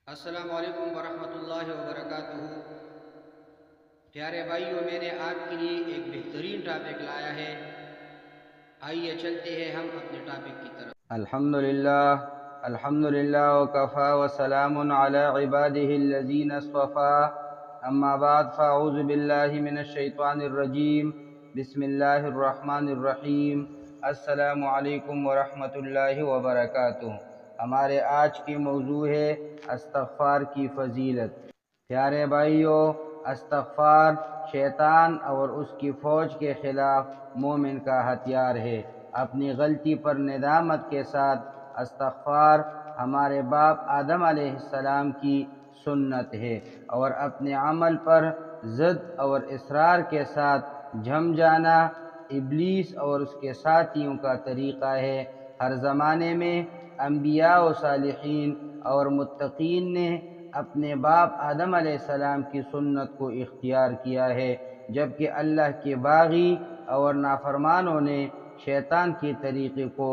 السلام علیکم ورحمۃ اللہ وبرکاتہ۔ پیارے بھائیوں، میں نے آپ کے لیے ایک بہترین ٹاپک لایا ہے۔ آئیے چلتے ہیں ہم اپنے ٹاپک کی طرف۔ الحمدللہ وکفا وسلام علی عبادہ الذین اصطفیٰ، اما بعد فاعوذ باللہ من الشیطان الرجیم، بسم اللہ الرحمن الرحیم۔ السلام علیکم ورحمۃ اللہ وبرکاتہ۔ ہمارے آج کی موضوع ہے استغفار کی فضیلت۔ پیارے بھائیوں، استغفار شیطان اور اس کی فوج کے خلاف مومن کا ہتھیار ہے۔ اپنی غلطی پر ندامت کے ساتھ استغفار ہمارے باپ آدم علیہ السلام کی سنت ہے، اور اپنے عمل پر ضد اور اصرار کے ساتھ جم جانا ابلیس اور اس کے ساتھیوں کا طریقہ ہے۔ ہر زمانے میں انبیاء و صالحین اور متقین نے اپنے باپ آدم علیہ السلام کی سنت کو اختیار کیا ہے، جبکہ اللہ کے باغی اور نافرمانوں نے شیطان کے طریقے کو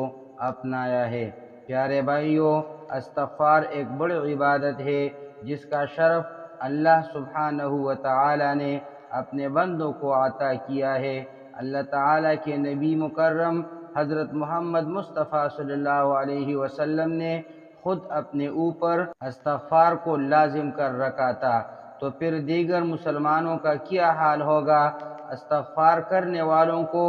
اپنایا ہے۔ پیارے بھائیوں، استغفار ایک بڑی عبادت ہے جس کا شرف اللہ سبحانہ و تعالی نے اپنے بندوں کو عطا کیا ہے۔ اللہ تعالیٰ کے نبی مکرم حضرت محمد مصطفیٰ صلی اللہ علیہ وسلم نے خود اپنے اوپر استغفار کو لازم کر رکھا تھا، تو پھر دیگر مسلمانوں کا کیا حال ہوگا؟ استغفار کرنے والوں کو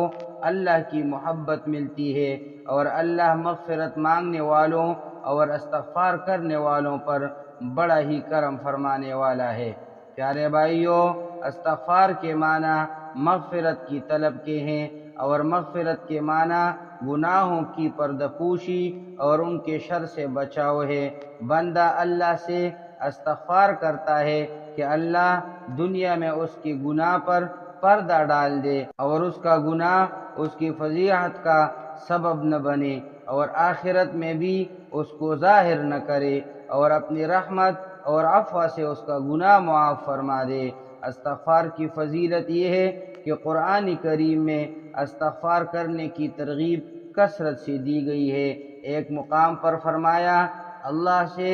اللہ کی محبت ملتی ہے، اور اللہ مغفرت مانگنے والوں اور استغفار کرنے والوں پر بڑا ہی کرم فرمانے والا ہے۔ پیارے بھائیوں، استغفار کے معنی مغفرت کی طلب کے ہیں، اور مغفرت کے معنی گناہوں کی پردہ پوشی اور ان کے شر سے بچاؤ ہے۔ بندہ اللہ سے استغفار کرتا ہے کہ اللہ دنیا میں اس کے گناہ پر پردہ ڈال دے، اور اس کا گناہ اس کی فضیحت کا سبب نہ بنے، اور آخرت میں بھی اس کو ظاہر نہ کرے، اور اپنی رحمت اور عفو سے اس کا گناہ معاف فرما دے۔ استغفار کی فضیلت یہ ہے کہ قرآن کریم میں استغفار کرنے کی ترغیب کثرت سے دی گئی ہے۔ ایک مقام پر فرمایا، اللہ سے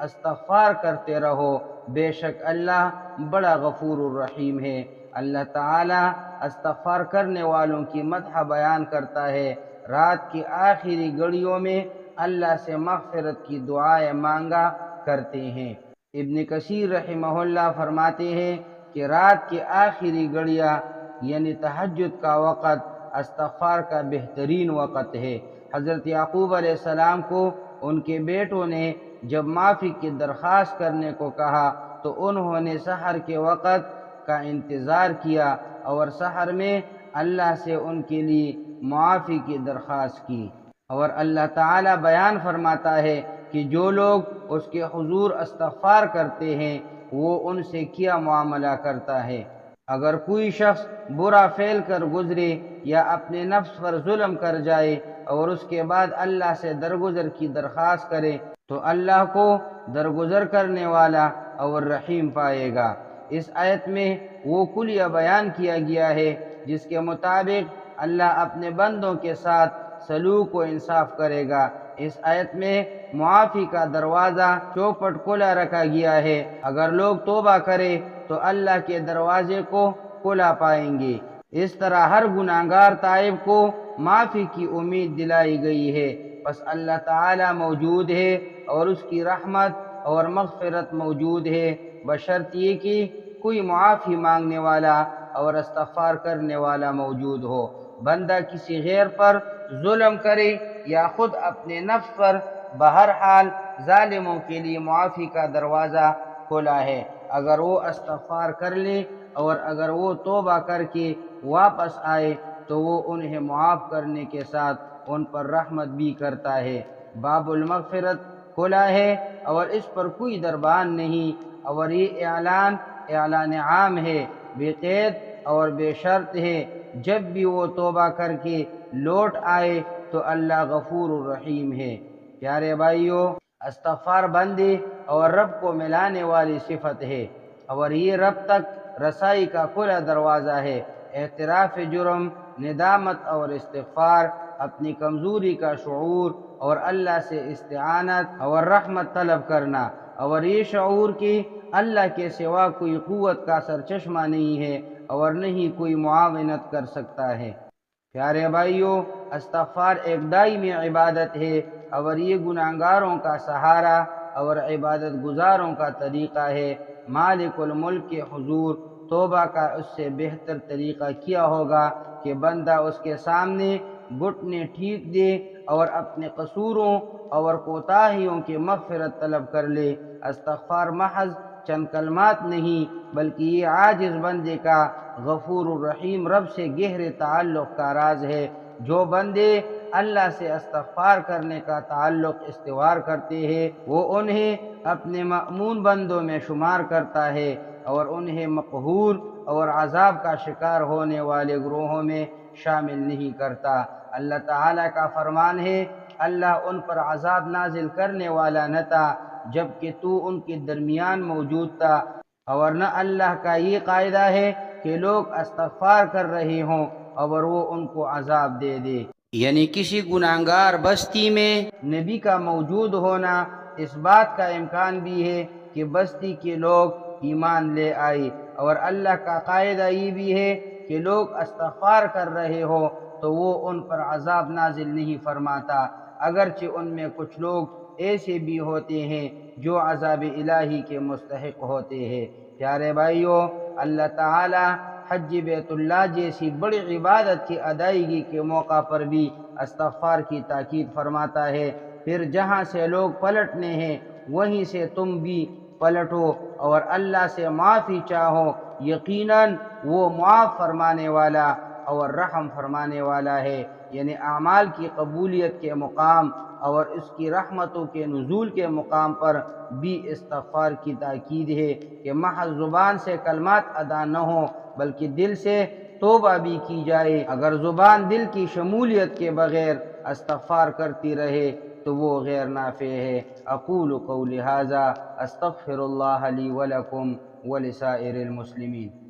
استغفار کرتے رہو، بے شک اللہ بڑا غفور الرحیم ہے۔ اللہ تعالیٰ استغفار کرنے والوں کی مدح بیان کرتا ہے۔ رات کی آخری گھڑیوں میں اللہ سے مغفرت کی دعائیں مانگا کرتے ہیں۔ ابن کثیر رحمہ اللہ فرماتے ہیں کہ رات کی آخری گھڑیاں یعنی تہجد کا وقت استغفار کا بہترین وقت ہے۔ حضرت یعقوب علیہ السلام کو ان کے بیٹوں نے جب معافی کی درخواست کرنے کو کہا تو انہوں نے سحر کے وقت کا انتظار کیا، اور سحر میں اللہ سے ان کے لیے معافی کی درخواست کی۔ اور اللہ تعالیٰ بیان فرماتا ہے کہ جو لوگ اس کے حضور استغفار کرتے ہیں وہ ان سے کیا معاملہ کرتا ہے۔ اگر کوئی شخص برا فعل کر گزرے یا اپنے نفس پر ظلم کر جائے اور اس کے بعد اللہ سے درگزر کی درخواست کرے تو اللہ کو درگزر کرنے والا اور رحیم پائے گا۔ اس آیت میں وہ کلیہ بیان کیا گیا ہے جس کے مطابق اللہ اپنے بندوں کے ساتھ سلوک و انصاف کرے گا۔ اس آیت میں معافی کا دروازہ چوپٹ کھلا رکھا گیا ہے۔ اگر لوگ توبہ کرے تو اللہ کے دروازے کو کھلا پائیں گے۔ اس طرح ہر گناہگار تائب کو معافی کی امید دلائی گئی ہے۔ پس اللہ تعالی موجود ہے اور اس کی رحمت اور مغفرت موجود ہے، بشرط یہ کہ کوئی معافی مانگنے والا اور استغفار کرنے والا موجود ہو۔ بندہ کسی غیر پر ظلم کرے یا خود اپنے نفس پر، بہرحال ظالموں کے لیے معافی کا دروازہ کھلا ہے اگر وہ استغفار کر لے، اور اگر وہ توبہ کر کے واپس آئے تو وہ انہیں معاف کرنے کے ساتھ ان پر رحمت بھی کرتا ہے۔ باب المغفرت کھلا ہے اور اس پر کوئی دربان نہیں، اور یہ اعلان عام ہے، بے قید اور بے شرط ہے۔ جب بھی وہ توبہ کر کے لوٹ آئے تو اللہ غفور الرحیم ہے۔ پیارے بھائیوں، استغفار بندے اور رب کو ملانے والی صفت ہے، اور یہ رب تک رسائی کا کھلا دروازہ ہے۔ اعتراف جرم، ندامت اور استغفار، اپنی کمزوری کا شعور اور اللہ سے استعانت اور رحمت طلب کرنا، اور یہ شعور کہ اللہ کے سوا کوئی قوت کا سرچشمہ نہیں ہے اور نہیں کوئی معاونت کر سکتا ہے۔ پیارے بھائیو، استغفار ایک دائمی عبادت ہے اور یہ گناہگاروں کا سہارا اور عبادت گزاروں کا طریقہ ہے۔ مالک الملک کے حضور توبہ کا اس سے بہتر طریقہ کیا ہوگا کہ بندہ اس کے سامنے گھٹنے ٹھیک دے اور اپنے قصوروں اور کوتاہیوں کی مغفرت طلب کر لے۔ استغفار محض چند کلمات نہیں بلکہ یہ عاجز بندے کا غفور الرحیم رب سے گہرے تعلق کا راز ہے۔ جو بندے اللہ سے استغفار کرنے کا تعلق استوار کرتے ہیں وہ انہیں اپنے مأمون بندوں میں شمار کرتا ہے اور انہیں مقہور اور عذاب کا شکار ہونے والے گروہوں میں شامل نہیں کرتا۔ اللہ تعالیٰ کا فرمان ہے، اللہ ان پر عذاب نازل کرنے والا نہ تھا جبکہ تو ان کے درمیان موجود تھا، اور نہ اللہ کا یہ قاعدہ ہے کہ لوگ استغفار کر رہے ہوں اور وہ ان کو عذاب دے دے۔ یعنی کسی گناہگار بستی میں نبی کا موجود ہونا اس بات کا امکان بھی ہے کہ بستی کے لوگ ایمان لے آئے، اور اللہ کا قاعدہ یہ بھی ہے کہ لوگ استغفار کر رہے ہو تو وہ ان پر عذاب نازل نہیں فرماتا، اگرچہ ان میں کچھ لوگ ایسے بھی ہوتے ہیں جو عذاب الہی کے مستحق ہوتے ہیں۔ پیارے بھائیو، اللہ تعالی حج بیت اللہ جیسی بڑی عبادت کی ادائیگی کے موقع پر بھی استغفار کی تاکید فرماتا ہے۔ پھر جہاں سے لوگ پلٹنے ہیں وہیں سے تم بھی پلٹو اور اللہ سے معافی چاہو، یقیناً وہ معاف فرمانے والا اور رحم فرمانے والا ہے۔ یعنی اعمال کی قبولیت کے مقام اور اس کی رحمتوں کے نزول کے مقام پر بھی استغفار کی تاکید ہے کہ محض زبان سے کلمات ادا نہ ہوں بلکہ دل سے توبہ بھی کی جائے۔ اگر زبان دل کی شمولیت کے بغیر استغفار کرتی رہے تو وہ غیر نافع ہے۔ اقول قولی ھذا استغفر اللہ لی ولکم ولسائر المسلمین۔